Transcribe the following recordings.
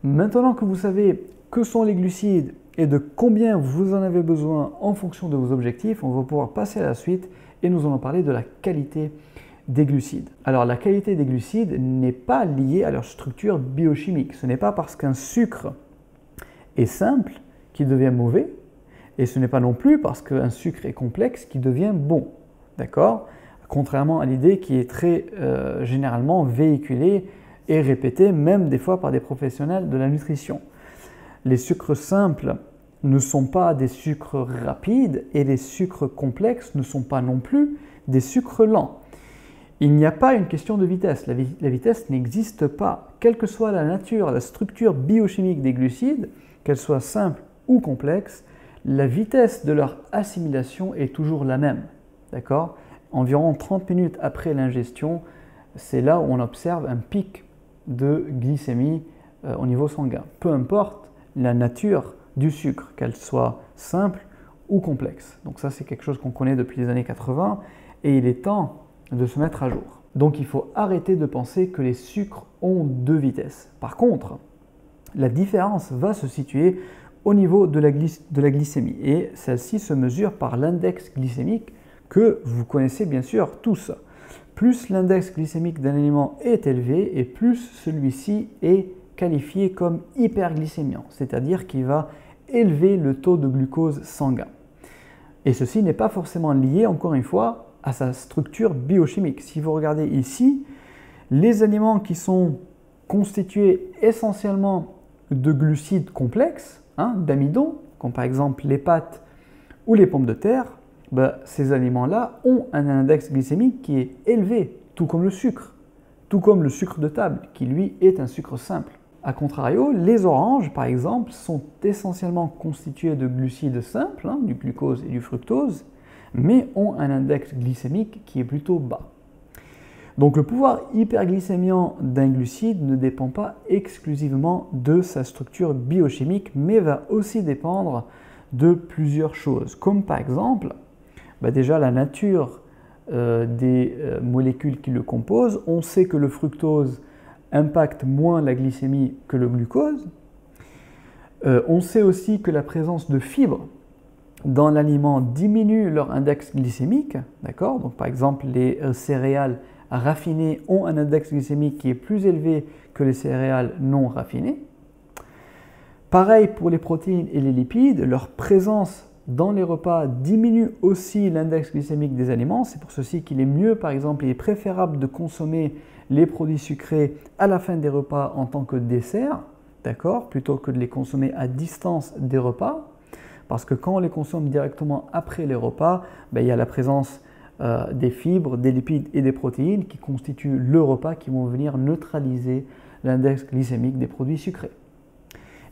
Maintenant que vous savez que sont les glucides et de combien vous en avez besoin en fonction de vos objectifs, on va pouvoir passer à la suite et nous allons parler de la qualité des glucides. Alors la qualité des glucides n'est pas liée à leur structure biochimique. Ce n'est pas parce qu'un sucre est simple qu'il devient mauvais et ce n'est pas non plus parce qu'un sucre est complexe qu'il devient bon. D'accord? Contrairement à l'idée qui est très généralement véhiculée et répétée, même des fois par des professionnels de la nutrition. Les sucres simples ne sont pas des sucres rapides et les sucres complexes ne sont pas non plus des sucres lents. Il n'y a pas une question de vitesse. La vitesse n'existe pas. Quelle que soit la nature, la structure biochimique des glucides, qu'elles soient simples ou complexes, la vitesse de leur assimilation est toujours la même. D'accord? Environ 30 minutes après l'ingestion, c'est là où on observe un pic de glycémie au niveau sanguin. Peu importe la nature du sucre, qu'elle soit simple ou complexe. Donc ça, c'est quelque chose qu'on connaît depuis les années 80 et il est temps de se mettre à jour. Donc il faut arrêter de penser que les sucres ont deux vitesses. Par contre, la différence va se situer au niveau de la glycémie et celle-ci se mesure par l'index glycémique que vous connaissez bien sûr tous. Plus l'index glycémique d'un aliment est élevé et plus celui-ci est qualifié comme hyperglycémiant, c'est-à-dire qu'il va élever le taux de glucose sanguin. Et ceci n'est pas forcément lié, encore une fois, à sa structure biochimique. Si vous regardez ici, les aliments qui sont constitués essentiellement de glucides complexes, d'amidon, comme par exemple les pâtes ou les pommes de terre, ces aliments-là ont un index glycémique qui est élevé, tout comme le sucre de table, qui lui est un sucre simple. A contrario, les oranges, par exemple, sont essentiellement constituées de glucides simples, du glucose et du fructose, mais ont un index glycémique qui est plutôt bas. Donc le pouvoir hyperglycémiant d'un glucide ne dépend pas exclusivement de sa structure biochimique, mais va aussi dépendre de plusieurs choses, comme par exemple, déjà la nature des molécules qui le composent. On sait que le fructose impacte moins la glycémie que le glucose. On sait aussi que la présence de fibres dans l'aliment diminue leur index glycémique. D'accord? Donc par exemple, les céréales raffinées ont un index glycémique qui est plus élevé que les céréales non raffinées. Pareil pour les protéines et les lipides, leur présence dans les repas diminue aussi l'index glycémique des aliments. C'est pour ceci qu'il est mieux, par exemple, il est préférable de consommer les produits sucrés à la fin des repas en tant que dessert, d'accord, plutôt que de les consommer à distance des repas. Parce que quand on les consomme directement après les repas, il y a la présence des fibres, des lipides et des protéines qui constituent le repas qui vont venir neutraliser l'index glycémique des produits sucrés.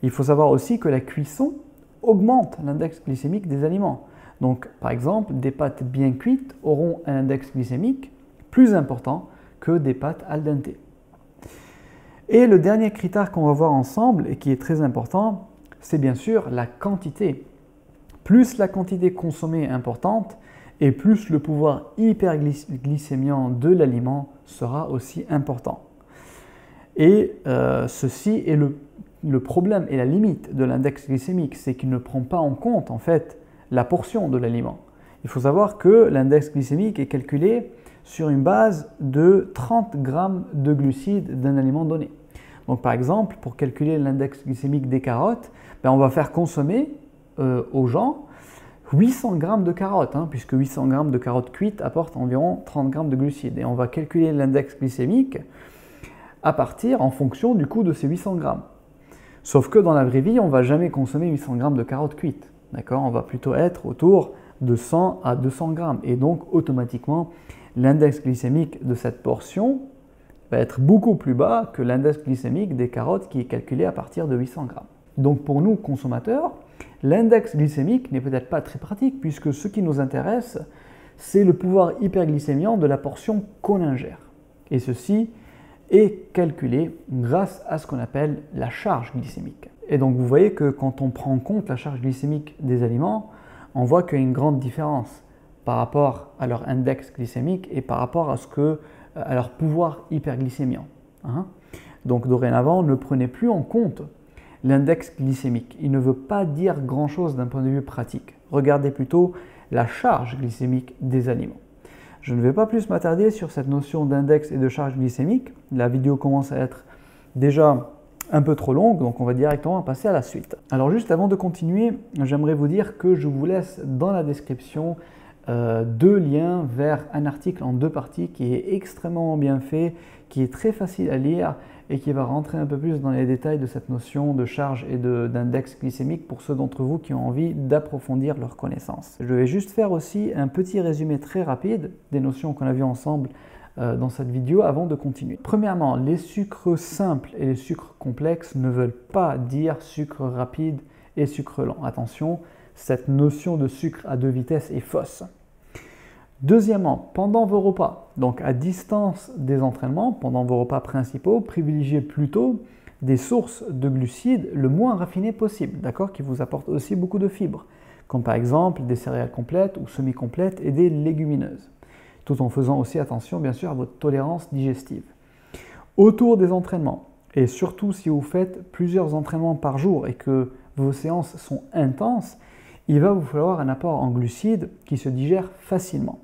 Il faut savoir aussi que la cuisson augmente l'index glycémique des aliments. Donc, par exemple, des pâtes bien cuites auront un index glycémique plus important que des pâtes al dente. Et le dernier critère qu'on va voir ensemble et qui est très important, c'est bien sûr la quantité. Plus la quantité consommée est importante et plus le pouvoir hyperglycémiant de l'aliment sera aussi important. Et ceci est le problème et la limite de l'index glycémique, c'est qu'il ne prend pas en compte en fait la portion de l'aliment. Il faut savoir que l'index glycémique est calculé sur une base de 30 grammes de glucides d'un aliment donné. Donc par exemple, pour calculer l'index glycémique des carottes, on va faire consommer aux gens 800 grammes de carottes, puisque 800 grammes de carottes cuites apportent environ 30 grammes de glucides. Et on va calculer l'index glycémique en fonction du coût de ces 800 grammes. Sauf que dans la vraie vie, on ne va jamais consommer 800 grammes de carottes cuites. On va plutôt être autour de 100 à 200 grammes. Et donc, automatiquement, l'index glycémique de cette portion va être beaucoup plus bas que l'index glycémique des carottes qui est calculé à partir de 800 grammes. Donc, pour nous, consommateurs, l'index glycémique n'est peut-être pas très pratique puisque ce qui nous intéresse, c'est le pouvoir hyperglycémiant de la portion qu'on ingère. Et ceci est calculé grâce à ce qu'on appelle la charge glycémique. Et donc vous voyez que quand on prend en compte la charge glycémique des aliments, on voit qu'il y a une grande différence par rapport à leur index glycémique et par rapport à leur pouvoir hyperglycémiant. Donc dorénavant, ne prenez plus en compte l'index glycémique. Il ne veut pas dire grand-chose d'un point de vue pratique. Regardez plutôt la charge glycémique des aliments. Je ne vais pas plus m'attarder sur cette notion d'index et de charge glycémique. La vidéo commence à être déjà un peu trop longue, donc on va directement passer à la suite. Alors juste avant de continuer, j'aimerais vous dire que je vous laisse dans la description deux liens vers un article en deux parties qui est extrêmement bien fait, qui est très facile à lire et qui va rentrer un peu plus dans les détails de cette notion de charge et d'index glycémique pour ceux d'entre vous qui ont envie d'approfondir leurs connaissances. Je vais juste faire aussi un petit résumé très rapide des notions qu'on a vues ensemble dans cette vidéo avant de continuer. Premièrement, les sucres simples et les sucres complexes ne veulent pas dire sucre rapide et sucre lent. Attention, cette notion de sucre à deux vitesses est fausse. Deuxièmement, pendant vos repas, donc à distance des entraînements, pendant vos repas principaux, privilégiez plutôt des sources de glucides le moins raffinées possible, d'accord, qui vous apportent aussi beaucoup de fibres, comme par exemple des céréales complètes ou semi-complètes et des légumineuses, tout en faisant aussi attention bien sûr à votre tolérance digestive. Autour des entraînements, et surtout si vous faites plusieurs entraînements par jour et que vos séances sont intenses, il va vous falloir un apport en glucides qui se digère facilement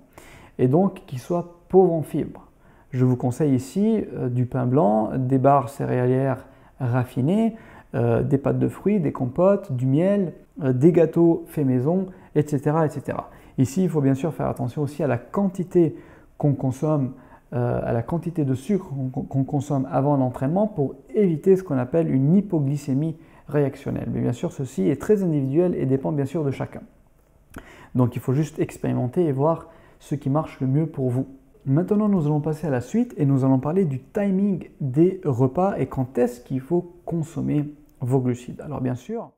et donc qui soit pauvre en fibres. Je vous conseille ici du pain blanc, des barres céréalières raffinées, des pâtes de fruits, des compotes, du miel, des gâteaux faits maison, etc., etc. Ici, il faut bien sûr faire attention aussi à la quantité qu'on consomme, à la quantité de sucre qu'on consomme avant l'entraînement pour éviter ce qu'on appelle une hypoglycémie réactionnelle. Mais bien sûr, ceci est très individuel et dépend bien sûr de chacun. Donc il faut juste expérimenter et voir ce qui marche le mieux pour vous. Maintenant, nous allons passer à la suite et nous allons parler du timing des repas et quand est-ce qu'il faut consommer vos glucides. Alors bien sûr,